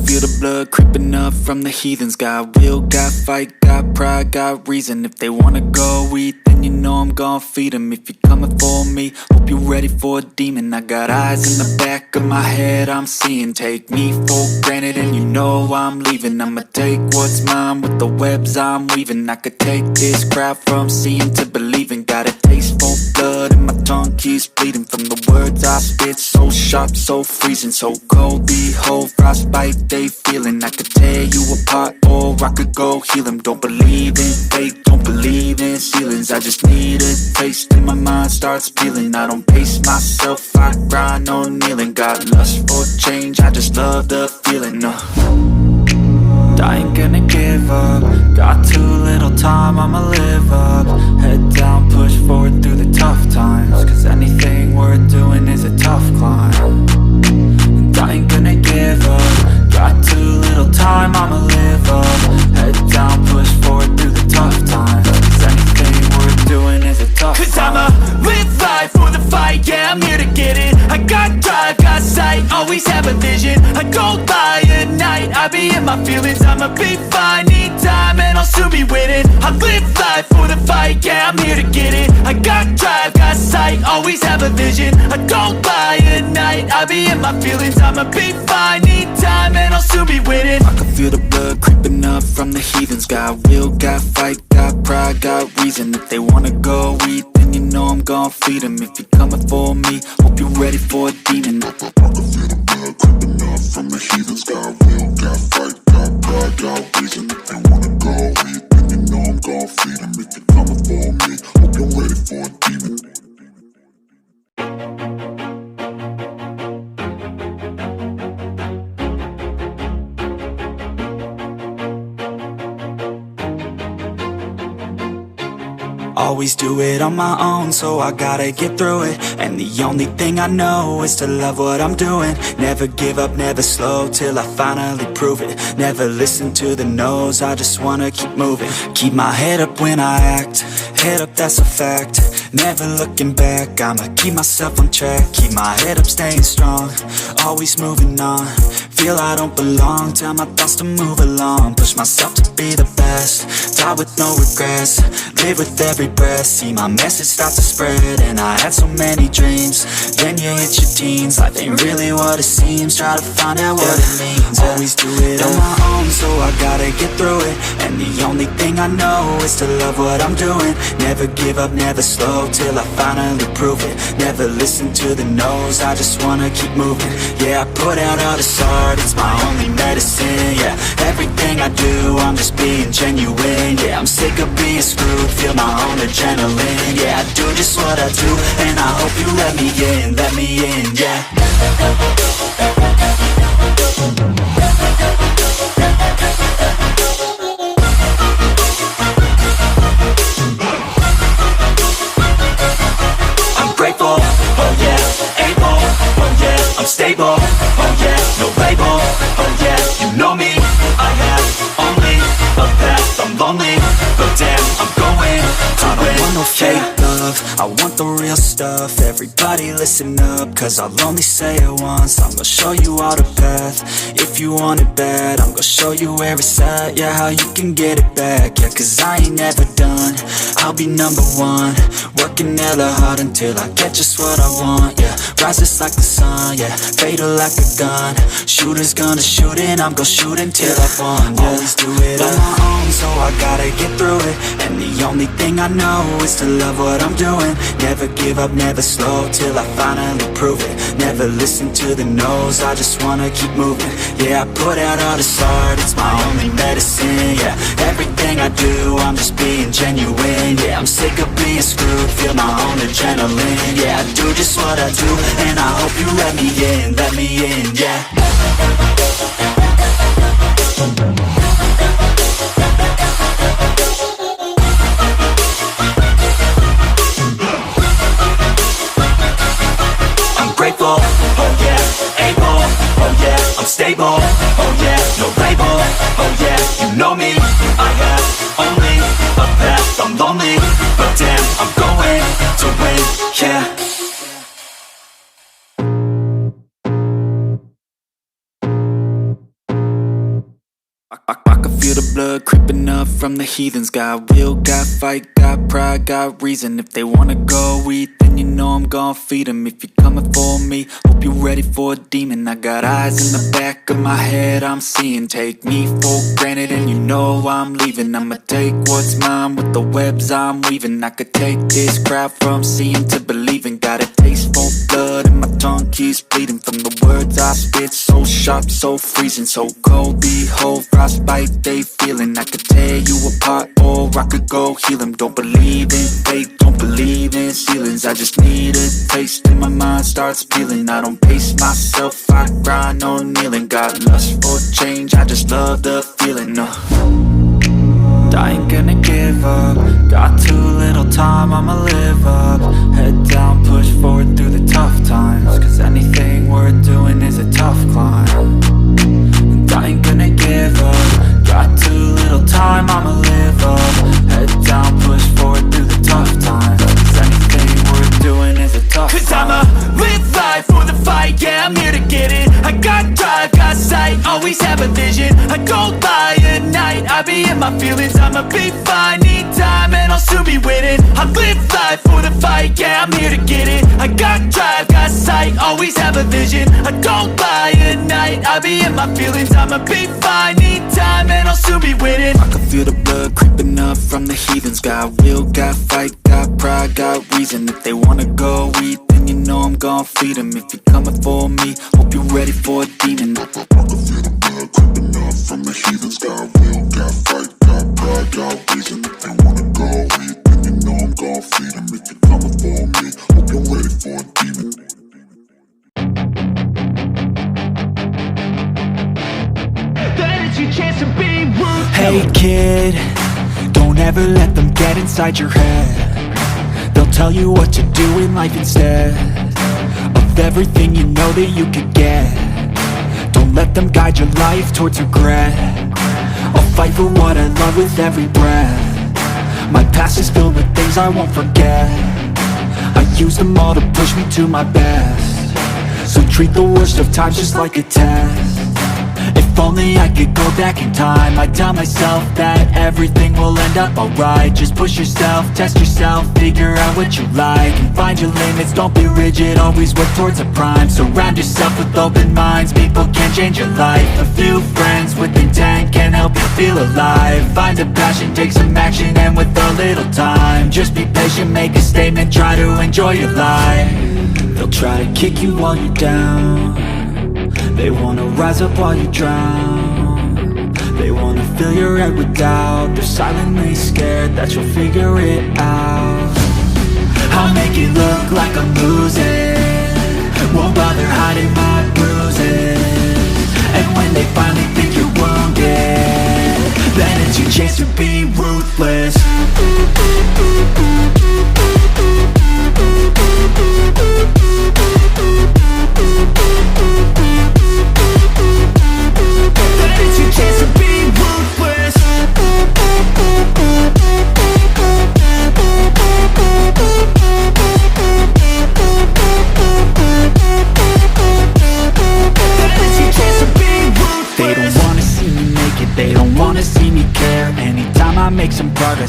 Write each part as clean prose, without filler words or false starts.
feel the blood creeping up from the heathens. Got will, got fight, got pride, got reason. If they wanna go eat, then you know I'm gon' feed them. If you're coming for me, hope you're ready for a demon. I got eyes in the back of my head, I'm seeing. Take me for granted and you know I'm leaving. I'ma take what's mine with the webs I'm weaving. I could take this crowd from seeing to believing. Got a taste for blood and my tongue keeps bleeding from the words I spit. So sharp, so freezing, so cold. Behold, frostbite they feeling. I could tear you apart or I could go heal them. Don't believe in fate, don't believe in ceilings. I just need a taste and my mind starts peeling. I don't pace myself, I grind on kneeling. Got lust for change, I just love the feeling. I ain't gonna give up. Got too little time, I'ma live up. Head down, push forward through the tough times. Cause anything worth doing is a tough climb. And I ain't gonna give up. Got too little time, I'ma live up. Head down, push forward through the tough times. Cause anything worth doing is a tough climb. Cause I'ma live life for the fight, yeah, I'm here to get it. I got drive, got sight, always have a vision. I don't lie at night, I be in my feelings. I'ma be fine, need time, and I'll soon be winning. I live life for the fight, yeah, I'm here to get it. I got drive, got sight, always have a vision. I don't lie at night, I be in my feelings. I'ma be fine, need time, and I'll soon be winning. I can feel the blood creeping up from the heathens. Got will, got fight, got pride, got reason. If they wanna go eat, then you know I'm gon' feed them. If you're coming for me, hope you're ready for a demon. I can feel the blood creeping up from the heathens. Got will, got fight, got pride, got reason. If they wanna go eat, then you know I'm gon' feed them. If you're coming for me, hope you're ready for a demon. Always do it on my own, so I gotta get through it. And the only thing I know is to love what I'm doing. Never give up, never slow, till I finally prove it. Never listen to the no's, I just wanna keep moving. Keep my head up when I act, head up, that's a fact. Never looking back, I'ma keep myself on track. Keep my head up, staying strong, always moving on. Feel I don't belong, tell my thoughts to move along. Push myself to be the best, die with no regrets. Live with every breath, see my message start to spread. And I had so many dreams, then you hit your teens. Life ain't really what it seems, try to find out what it means. Always do it on my own, so I gotta get through it. And the only thing I know is to love what I'm doing. Never give up, never slow, till I finally prove it. Never listen to the no's, I just wanna keep moving. Yeah, I put out all this art, it's my only medicine. Yeah, everything I do, I'm just being genuine. Yeah, I'm sick of being screwed, feel my own adrenaline. Yeah, I do just what I do, and I hope you let me in, yeah. I'm grateful, oh yeah, able, oh yeah, I'm stable, oh yeah, no label, oh yeah, you know me, I have only a path, I'm lonely, but damn, I'm going to win. I don't want no fake love, I want the real stuff. Everybody listen up, cause I'll only say it once. I'm gonna show you all the path, if you want it bad. I'm gonna show you where it's at, yeah, how you can get it back. Yeah, cause I ain't never done, I'll be number one. Working hella hard until I get just what I want, yeah. Rises like the sun, yeah, fatal like a gun. Shooter's gonna shoot and I'm gonna shoot until I've won, yeah. Always do it on my own, so I gotta get through it. And the only thing I know is to love what I'm doing. Never give up, never slow, till I finally prove it. Never listen to the no's, I just wanna keep moving. Yeah, I put out all this art, it's my only medicine. Yeah, everything I do, I'm just being genuine. Yeah, I'm sick of being screwed, feel my own adrenaline. Yeah, I do just what I do, and I hope you let me in, yeah. I'm grateful, oh yeah, able, oh yeah, I'm stable, oh yeah, no label, oh yeah, you know me, I have only a path, I'm lonely, but damn, I'm going to win, yeah. feel the blood creeping up from the heathens. Got will, got fight, got pride, got reason. If they wanna go eat, then you know I'm gon' feed them. If you're coming for me, hope you're ready for a demon. I got eyes in the back of my head, I'm seeing. Take me for granted and you know I'm leaving. I'ma take what's mine with the webs I'm weaving. I could take this crowd from seeing to believing. Got a taste for blood and my tongue keeps bleeding from the words I spit. So sharp, so freezing, so cold. Behold, frostbite they feeling. I could tear you apart or I could go heal them. Don't believe in fate, don't believe in ceilings. I just need a taste and my mind starts peeling. I don't pace myself, I grind on kneeling. Got lust for change, I just love the feeling. I ain't gonna give up. Got too little time, I'ma live up. Head down, push forward through the tough times. Cause anything worth doing is a tough climb. And I ain't gonna give up. Got too little time, I'ma live up. Head down, push forward through the tough times. Cause anything worth doing is a tough climb. Cause I'ma live life for the fight, yeah, I'm here to get it. I got drive, got sight, always have a vision. I don't lie at night, I be in my feelings. I'ma be fine, need time and I'll soon be winning. I live life for the fight, yeah, I'm here to get it. I got drive, got sight, always have a vision. I don't lie at night, I be in my feelings. I'ma be fine, need time and I'll soon be winning. I can feel the blood creeping up from the heathens. Got will, got fight, got pride, got reason. If they wanna go eat, then you know I'm gon' feed them. If you're coming for me, hope you're ready for a demon. I can feel the blood creeping up from the heathens. Got will, got fight, got pride, got reason. If they wanna go eat, then you know I'm gon' feed them. If you're coming for me, hope you're ready for a demon. That is your chance to be ruthless. Hey kid, don't ever let them get inside your head. They'll tell you what to do in life instead of everything you know that you could get. Don't let them guide your life towards regret. I'll fight for what I love with every breath. My past is filled with things I won't forget. I use them all to push me to my best. So treat the worst of times just like a test. If only I could go back in time, I'd tell myself that everything will end up alright. Just push yourself, test yourself, figure out what you like, and find your limits, don't be rigid, always work towards a prime. Surround yourself with open minds, people can change your life. A few friends with intent can help you feel alive. Find a passion, take some action, and with a little time, just be patient, make a statement, try to enjoy your life. They'll try to kick you while you're down. They wanna rise up while you drown. They wanna fill your head with doubt. They're silently scared that you'll figure it out. I'll make it look like I'm losing, won't bother hiding my bruises. And when they finally think you're wounded, then it's your chance to be ruthless.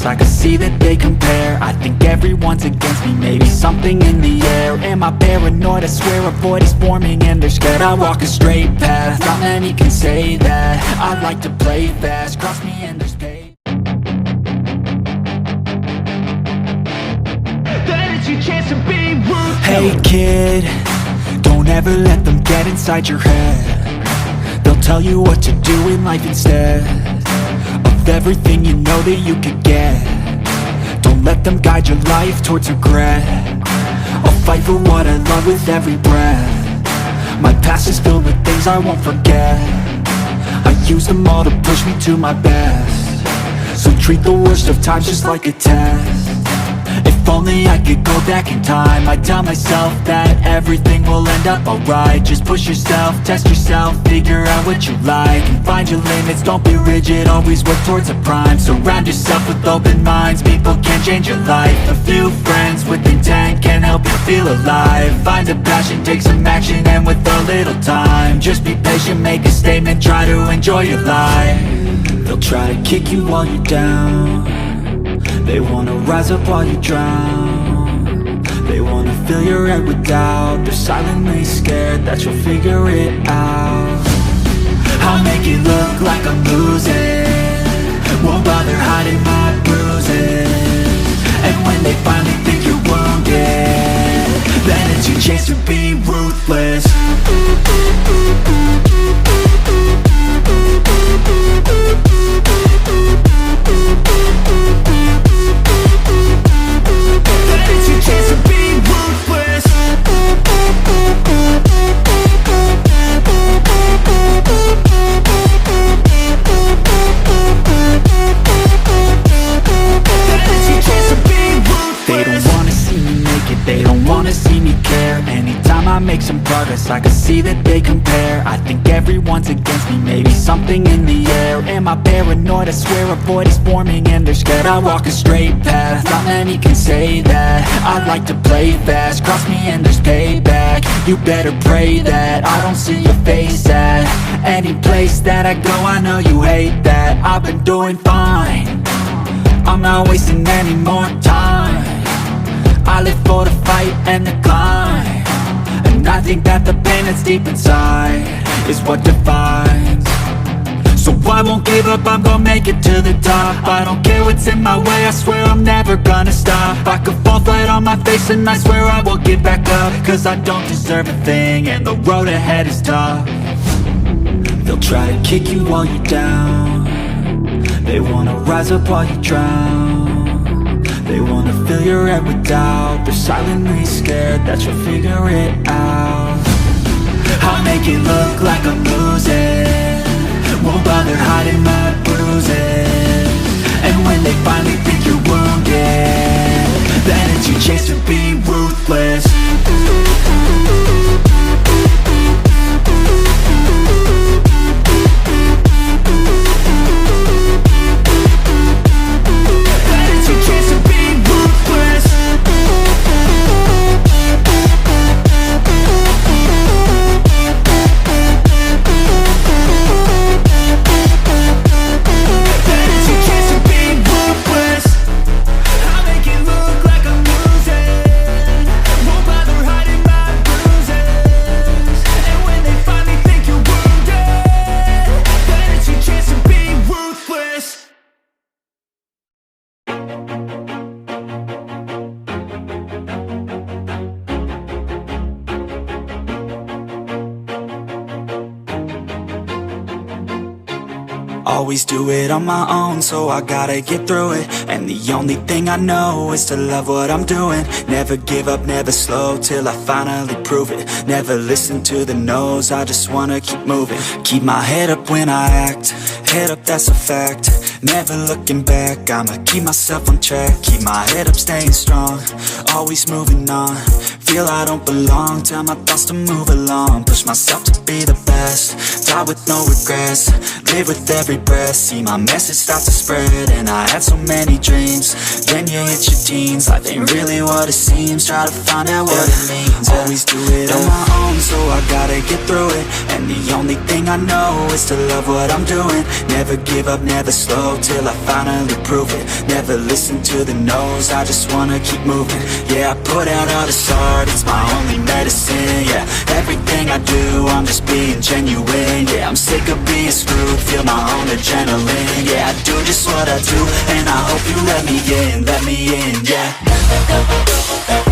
I can see that they compare. I think everyone's against me, maybe something in the air. Am I paranoid? I swear a void is forming and they're scared. I walk a straight path, not many can say that. I like to play fast, cross me and there's pain. That is your chance to be ruthless. Hey kid, don't ever let them get inside your head. They'll tell you what to do in life instead of everything you know that you could get. Don't let them guide your life towards regret. I'll fight for what I love with every breath. My past is filled with things I won't forget. I use them all to push me to my best. So treat the worst of times just like a test. If only I could go back in time, I'd tell myself that everything will end up alright. Just push yourself, test yourself, figure out what you like, and find your limits, don't be rigid, always work towards a prime. Surround yourself with open minds, people can change your life. A few friends with intent can help you feel alive. Find a passion, take some action, and with a little time, just be patient, make a statement, try to enjoy your life. They'll try to kick you while you're down. They wanna rise up while you drown. They wanna fill your head with doubt. They're silently scared that you'll figure it out. I'll make it look like I'm losing, won't bother hiding my bruises. And when they finally think you're wounded, then it's your chance to be ruthless. Then it's your chance to be ruthless. They don't wanna see me make it, they don't wanna see me care. Anytime I make some progress, I can see that they compare. I think everyone's against me, maybe something in the air. Am I paranoid? I swear a void is forming and they're scared I walk a straight path. Not many can say that. I like to play fast, cross me and there's payback. You better pray that I don't see your face at any place that I go. I know you hate that. I've been doing fine, I'm not wasting any more time. I live for the fight and the climb, and I think that the pain that's deep inside is what defines. So I won't give up, I'm gonna make it to the top. I don't care what's in my way, I swear I'm never gonna stop. I could fall flat on my face and I swear I will get back up, cause I don't deserve a thing and the road ahead is tough. They'll try to kick you while you're down. They wanna rise up while you drown. They wanna fill your head with doubt. They're silently scared that you'll figure it out. I'll make it look like I'm losing, won't bother hiding my bruises. And when they finally think you're wounded, then it's your chance to be ruthless. Always do it on my own, so I gotta get through it. And the only thing I know is to love what I'm doing. Never give up, never slow, till I finally prove it. Never listen to the no's, I just wanna keep moving. Keep my head up when I act, head up, that's a fact. Never looking back, I'ma keep myself on track. Keep my head up, staying strong, always moving on. Feel I don't belong, tell my thoughts to move along. Push myself to be the best, die with no regrets. Live with every breath, see my message start to spread. And I had so many dreams, then you hit your teens. Life ain't really what it seems, try to find out what it means. Always do it on my own, so I gotta get through it. And the only thing I know is to love what I'm doing. Never give up, never slow, till I finally prove it. Never listen to the no's, I just wanna keep moving. Yeah, I put out all this art, it's my only medicine. Yeah, everything I do, I'm just being genuine. Yeah, I'm sick of being screwed, feel my own adrenaline. Yeah, I do just what I do, and I hope you let me in, yeah.